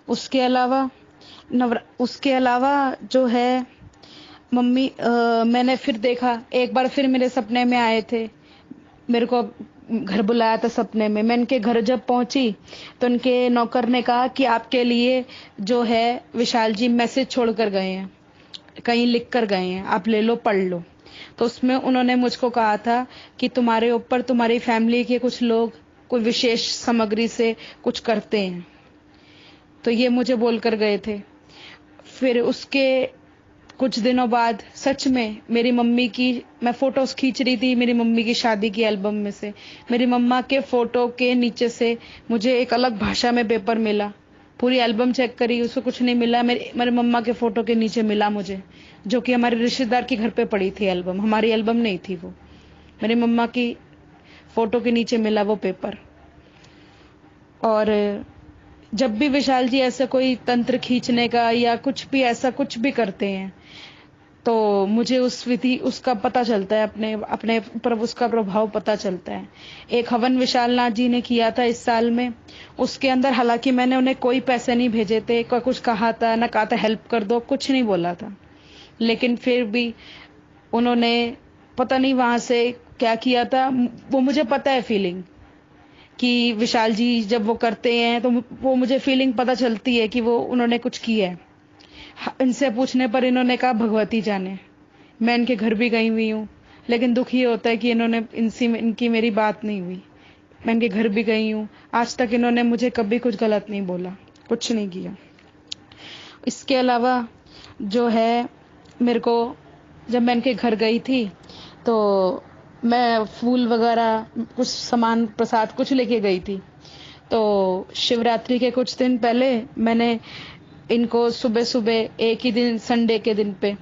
उसके अलावा उसके अलावा जो है मम्मी मैंने फिर देखा, एक बार फिर मेरे सपने में आए थे। मेरे को घर बुलाया था सपने में। मैं इनके घर जब पहुंची तो उनके नौकर ने कहा कि आपके लिए जो है विशाल जी मैसेज छोड़ कर गए हैं, कहीं लिख कर गए हैं, आप ले लो, पढ़ लो। तो उसमें उन्होंने मुझको कहा था कि तुम्हारे ऊपर तुम्हारी फैमिली के कुछ लोग कोई विशेष सामग्री से कुछ करते हैं। तो ये मुझे बोल कर गए थे। फिर उसके कुछ दिनों बाद सच में मेरी मम्मी की मैं फोटोज खींच रही थी, मेरी मम्मी की शादी की एल्बम में से मेरी मम्मा के फोटो के नीचे से मुझे एक अलग भाषा में पेपर मिला। पूरी एल्बम चेक करी, उसको कुछ नहीं मिला। मेरे मम्मा के फोटो के नीचे मिला मुझे, जो कि हमारे रिश्तेदार के घर पे पड़ी थी एल्बम, हमारी एल्बम नहीं थी वो। मेरी मम्मा की फोटो के नीचे मिला वो पेपर। और जब भी विशाल जी ऐसा कोई तंत्र खींचने का या कुछ भी ऐसा कुछ भी करते हैं तो मुझे उस विधि उसका पता चलता है, अपने अपने ऊपर उसका प्रभाव पता चलता है। एक हवन विशाल नाथ जी ने किया था इस साल में। उसके अंदर हालांकि मैंने उन्हें कोई पैसे नहीं भेजे थे, कोई कुछ कहा था ना, कहा था हेल्प कर दो, कुछ नहीं बोला था। लेकिन फिर भी उन्होंने पता नहीं वहां से क्या किया था। वो मुझे पता है फीलिंग कि विशाल जी जब वो करते हैं तो वो मुझे फीलिंग पता चलती है कि वो उन्होंने कुछ किया है। इनसे पूछने पर इन्होंने कहा भगवती जाने। मैं इनके घर भी गई हुई हूँ, लेकिन दुख ये होता है कि इनकी मेरी बात नहीं हुई। मैं इनके घर भी गई हूँ, आज तक इन्होंने मुझे कभी कुछ गलत नहीं बोला, कुछ नहीं किया। इसके अलावा जो है मेरे को, जब मैं इनके घर गई थी तो मैं फूल वगैरह कुछ सामान प्रसाद कुछ लेके गई थी। तो शिवरात्रि के कुछ दिन पहले मैंने इनको सुबह सुबह एक ही दिन संडे के दिन पे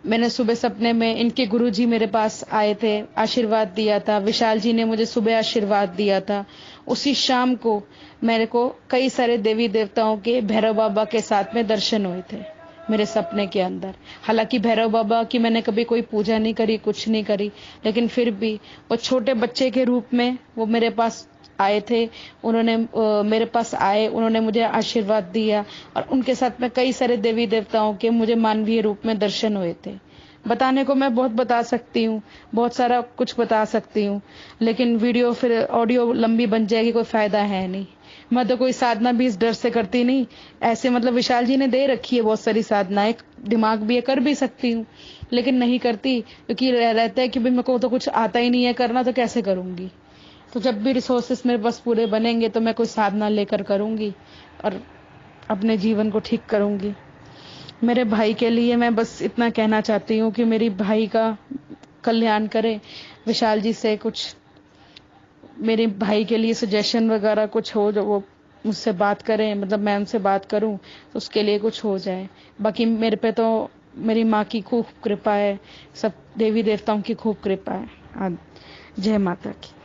मैंने सुबह सपने में इनके गुरुजी मेरे पास आए थे, आशीर्वाद दिया था। विशाल जी ने मुझे सुबह आशीर्वाद दिया था। उसी शाम को मेरे को कई सारे देवी देवताओं के, भैरव बाबा के साथ में दर्शन हुए थे मेरे सपने के अंदर। हालांकि भैरव बाबा की मैंने कभी कोई पूजा नहीं करी, कुछ नहीं करी, लेकिन फिर भी वो छोटे बच्चे के रूप में वो मेरे पास आए थे। उन्होंने मेरे पास आए, उन्होंने मुझे आशीर्वाद दिया और उनके साथ में कई सारे देवी देवताओं के मुझे मानवीय रूप में दर्शन हुए थे। बताने को मैं बहुत बता सकती हूँ, बहुत सारा कुछ बता सकती हूँ, लेकिन वीडियो फिर ऑडियो लंबी बन जाएगी, कोई फायदा है नहीं। मैं तो कोई साधना भी इस डर से करती नहीं। ऐसे मतलब विशाल जी ने दे रखी है बहुत सारी साधनाएं, दिमाग भी है, कर भी सकती हूँ, लेकिन नहीं करती क्योंकि रहता है कि भाई मेरे को तो कुछ आता ही नहीं है करना, तो कैसे करूंगी। तो जब भी रिसोर्सेस मेरे पास पूरे बनेंगे तो मैं कोई साधना लेकर करूंगी और अपने जीवन को ठीक करूंगी। मेरे भाई के लिए मैं बस इतना कहना चाहती हूँ कि मेरी भाई का कल्याण करे। विशाल जी से कुछ मेरे भाई के लिए सजेशन वगैरह कुछ हो, जो वो मुझसे बात करें, मतलब मैं उनसे बात करूं तो उसके लिए कुछ हो जाए। बाकी मेरे पे तो मेरी माँ की खूब कृपा है, सब देवी देवताओं की खूब कृपा है। जय माता की।